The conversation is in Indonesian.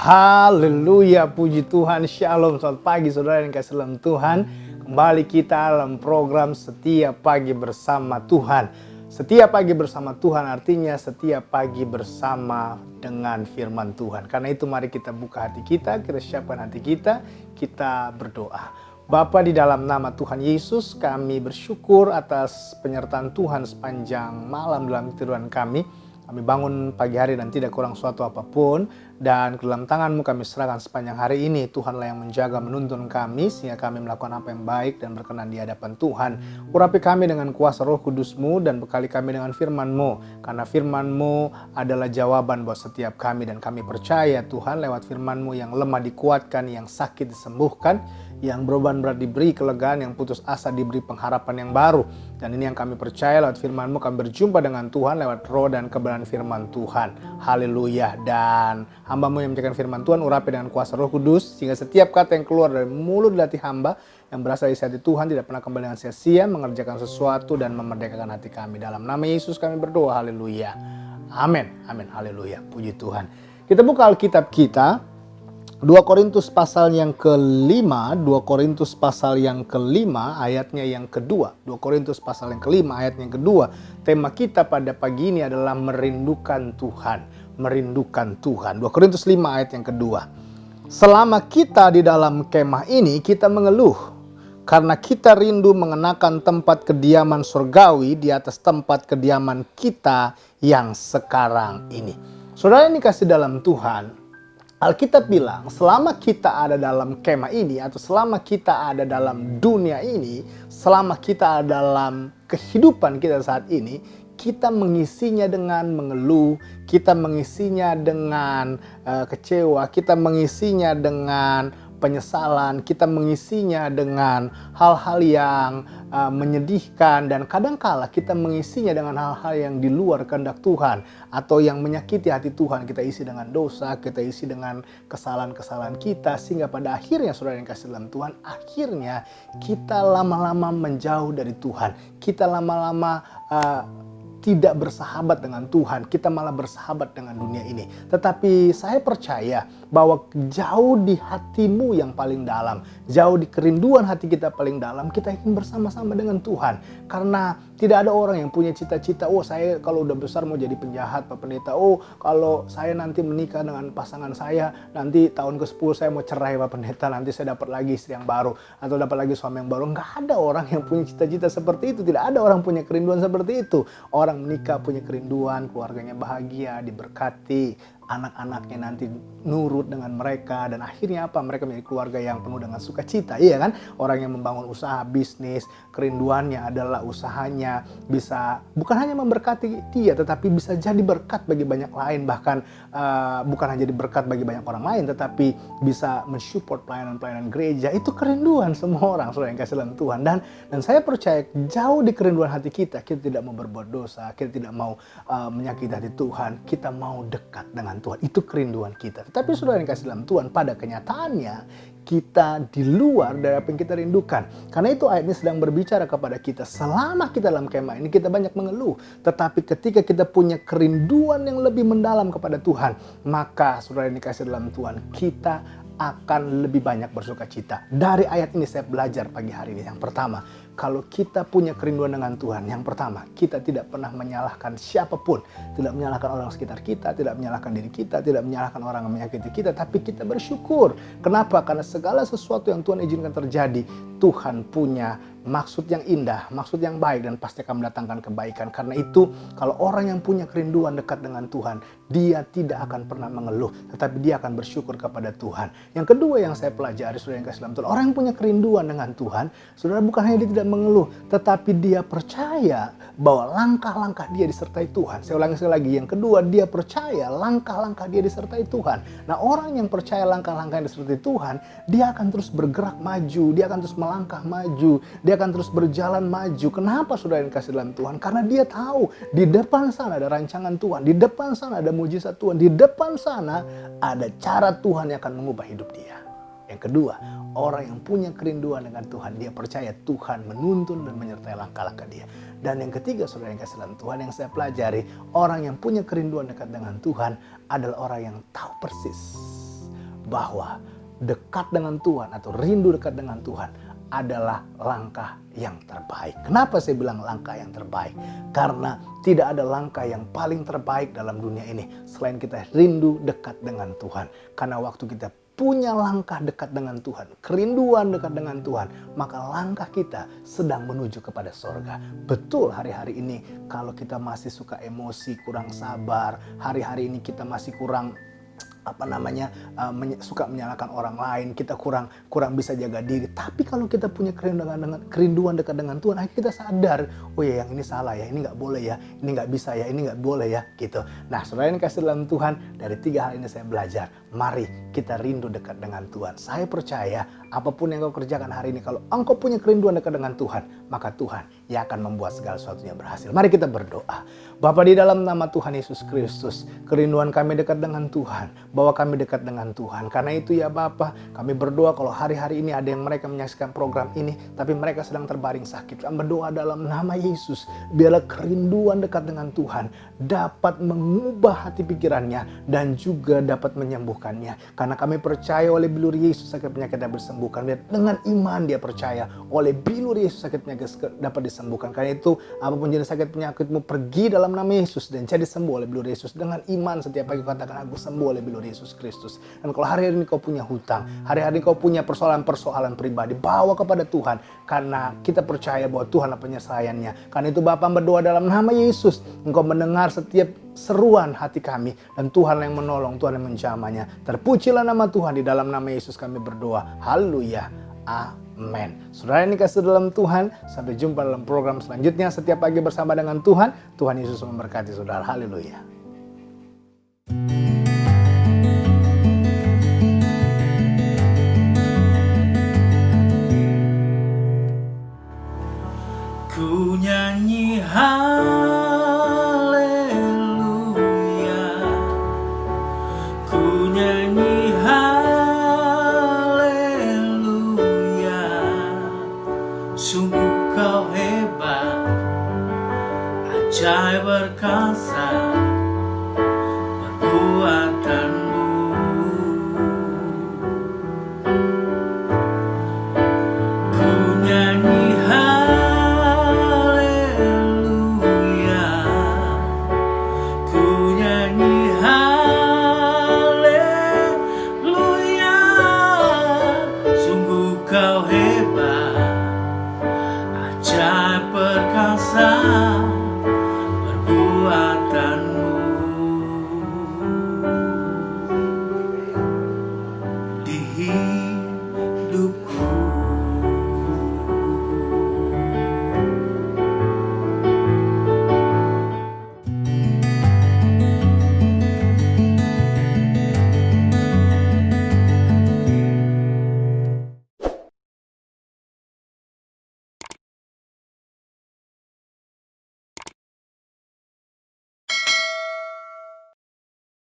Haleluya, puji Tuhan, shalom, selamat pagi saudara yang kasih dalam Tuhan. Kembali kita dalam program Setiap Pagi Bersama Tuhan. Setiap pagi bersama Tuhan artinya setiap pagi bersama dengan firman Tuhan. Karena itu mari kita buka hati kita siapkan hati kita berdoa. Bapa, di dalam nama Tuhan Yesus, kami bersyukur atas penyertaan Tuhan sepanjang malam dalam tiduran kami. Kami bangun pagi hari dan tidak kurang suatu apapun. Dan ke dalam tangan-Mu kami serahkan sepanjang hari ini. Tuhanlah yang menjaga, menuntun kami sehingga kami melakukan apa yang baik dan berkenan di hadapan Tuhan. Urapi kami dengan kuasa Roh Kudus-Mu dan bekali kami dengan firman-Mu. Karena firman-Mu adalah jawaban buat setiap kami. Dan kami percaya Tuhan lewat firman-Mu yang lemah dikuatkan, yang sakit disembuhkan, yang beban berat diberi kelegaan, yang putus asa diberi pengharapan yang baru. Dan ini yang kami percaya lewat firman-Mu kami berjumpa dengan Tuhan lewat roh dan kebenaran firman Tuhan. Haleluya. Dan hamba-Mu yang menyampaikan firman Tuhan urapi dengan kuasa Roh Kudus sehingga setiap kata yang keluar dari mulut dan hati hamba yang berasal dari hati Tuhan tidak pernah kembali dengan sia-sia, mengerjakan sesuatu dan memerdekakan hati kami. Dalam nama Yesus kami berdoa. Haleluya. Amin. Amin. Haleluya. Puji Tuhan. Kita buka Alkitab kita 2 Korintus pasal yang kelima, 2 Korintus pasal yang kelima ayatnya yang kedua. 2 Korintus pasal yang kelima ayatnya yang kedua. Tema kita pada pagi ini adalah merindukan Tuhan. Merindukan Tuhan. 2 Korintus 5 ayat yang kedua. Selama kita di dalam kemah ini kita mengeluh. Karena kita rindu mengenakan tempat kediaman surgawi di atas tempat kediaman kita yang sekarang ini. Saudara yang dikasih dalam Tuhan, Alkitab bilang, selama kita ada dalam kemah ini, atau selama kita ada dalam dunia ini, selama kita ada dalam kehidupan kita saat ini, kita mengisinya dengan mengeluh, kita mengisinya dengan kecewa, kita mengisinya dengan penyesalan, kita mengisinya dengan hal-hal yang menyedihkan, dan kadangkala kita mengisinya dengan hal-hal yang di luar kehendak Tuhan atau yang menyakiti hati Tuhan. Kita isi dengan dosa, kita isi dengan kesalahan-kesalahan kita, sehingga pada akhirnya saudara yang kasih dalam Tuhan, akhirnya kita lama-lama menjauh dari Tuhan. Kita lama-lama tidak bersahabat dengan Tuhan, kita malah bersahabat dengan dunia ini. Tetapi saya percaya bahwa jauh di hatimu yang paling dalam, jauh di kerinduan hati kita paling dalam, kita ingin bersama-sama dengan Tuhan. Karena tidak ada orang yang punya cita-cita, oh saya kalau udah besar mau jadi penjahat Pak Pendeta, oh kalau saya nanti menikah dengan pasangan saya, nanti tahun ke-10 saya mau cerai Pak Pendeta, nanti saya dapat lagi istri yang baru, atau dapat lagi suami yang baru. Nggak ada orang yang punya cita-cita seperti itu, tidak ada orang punya kerinduan seperti itu. Orang menikah punya kerinduan, keluarganya bahagia, diberkati, anak-anaknya nanti nurut dengan mereka, dan akhirnya apa? Mereka menjadi keluarga yang penuh dengan sukacita, iya kan? Orang yang membangun usaha bisnis, kerinduannya adalah usahanya bisa bukan hanya memberkati dia, tetapi bisa jadi berkat bagi banyak lain, bahkan bukan hanya jadi berkat bagi banyak orang lain, tetapi bisa mensupport pelayanan-pelayanan gereja. Itu kerinduan semua orang, saudara yang kasih dalam Tuhan. Dan saya percaya jauh di kerinduan hati kita tidak mau berbuat dosa, kita tidak mau menyakiti hati Tuhan, kita mau dekat dengan Tuhan. Itu kerinduan kita. Tetapi saudara yang kasih dalam Tuhan, pada kenyataannya kita di luar dari apa yang kita rindukan. Karena itu ayat ini sedang berbicara kepada kita. Selama kita dalam kemah ini kita banyak mengeluh. Tetapi ketika kita punya kerinduan yang lebih mendalam kepada Tuhan, maka saudara yang dikasih dalam Tuhan, kita akan lebih banyak bersuka cita. Dari ayat ini saya belajar pagi hari ini. Yang pertama, kalau kita punya kerinduan dengan Tuhan, yang pertama, kita tidak pernah menyalahkan siapapun. Tidak menyalahkan orang sekitar kita, tidak menyalahkan diri kita, tidak menyalahkan orang yang menyakiti kita, tapi kita bersyukur. Kenapa? Karena segala sesuatu yang Tuhan izinkan terjadi, Tuhan punya maksud yang indah, maksud yang baik, dan pasti akan mendatangkan kebaikan. Karena itu, kalau orang yang punya kerinduan dekat dengan Tuhan, dia tidak akan pernah mengeluh, tetapi dia akan bersyukur kepada Tuhan. Yang kedua yang saya pelajari, saudara yang kasih dalam Tuhan, orang yang punya kerinduan dengan Tuhan, saudara, bukan hanya dia tidak mengeluh, tetapi dia percaya bahwa langkah-langkah dia disertai Tuhan. Saya ulangi sekali lagi, yang kedua, dia percaya langkah-langkah dia disertai Tuhan. Nah, orang yang percaya langkah-langkah yang disertai Tuhan, dia akan terus bergerak maju, dia akan terus melangkah maju, dia akan terus berjalan maju. Kenapa saudara yang kasih dalam Tuhan? Karena dia tahu di depan sana ada rancangan Tuhan, di depan sana ada mujizat Tuhan, di depan sana ada cara Tuhan yang akan mengubah hidup dia. Yang kedua, orang yang punya kerinduan dengan Tuhan, dia percaya Tuhan menuntun dan menyertai langkah-langkah dia. Dan yang ketiga, saudara yang kasih dalam Tuhan, yang saya pelajari, orang yang punya kerinduan dekat dengan Tuhan adalah orang yang tahu persis bahwa dekat dengan Tuhan atau rindu dekat dengan Tuhan adalah langkah yang terbaik. Kenapa saya bilang langkah yang terbaik? Karena tidak ada langkah yang paling terbaik dalam dunia ini selain kita rindu dekat dengan Tuhan. Karena waktu kita punya langkah dekat dengan Tuhan, kerinduan dekat dengan Tuhan, maka langkah kita sedang menuju kepada sorga. Betul, hari-hari ini kalau kita masih suka emosi, kurang sabar, hari-hari ini kita masih kurang suka menyalahkan orang lain, kita kurang bisa jaga diri. Tapi kalau kita punya kerinduan dekat dengan Tuhan, akhirnya kita sadar, oh ya, yang ini salah ya, ini nggak boleh ya, ini nggak bisa ya, ini nggak boleh ya, gitu. Nah, saudara yang kasih dalam Tuhan, dari 3 hal ini saya belajar. Mari kita rindu dekat dengan Tuhan. Saya percaya apapun yang kau kerjakan hari ini, kalau engkau punya kerinduan dekat dengan Tuhan, maka Tuhan yang akan membuat segala sesuatunya berhasil. Mari kita berdoa. Bapa, di dalam nama Tuhan Yesus Kristus, kerinduan kami dekat dengan Tuhan, bahwa kami dekat dengan Tuhan. Karena itu ya Bapa, kami berdoa kalau hari-hari ini ada yang mereka menyaksikan program ini, tapi mereka sedang terbaring sakit. Kami berdoa dalam nama Yesus, biarlah kerinduan dekat dengan Tuhan dapat mengubah hati pikirannya dan juga dapat menyembuhkannya. Karena kami percaya oleh bilur Yesus sakit penyakitnya bersembuhkan. Dengan iman dia percaya oleh bilur Yesus sakit penyakit dapat disembuhkan. Karena itu apapun jenis sakit penyakitmu, pergi dalam nama Yesus dan jadi sembuh oleh bilur Yesus. Dengan iman setiap pagi katakan, aku sembuh oleh bilur Yesus Kristus. Dan kalau hari-hari ini kau punya hutang, hari-hari kau punya persoalan-persoalan pribadi, bawa kepada Tuhan. Karena kita percaya bahwa Tuhan adalah penyelesaiannya. Karena itu Bapa berdoa dalam nama Yesus, Engkau mendengar setiap seruan hati kami, dan Tuhan yang menolong, Tuhan yang menjamahnya. Terpujilah nama Tuhan, di dalam nama Yesus kami berdoa. Haleluya. Amin. Saudara yang dikasih dalam Tuhan, sampai jumpa dalam program selanjutnya setiap pagi bersama dengan Tuhan. Tuhan Yesus memberkati saudara. Haleluya. Ku nyanyi haleluya, ku nyanyi haleluya. Sungguh kau hebat, ajaib berkasa.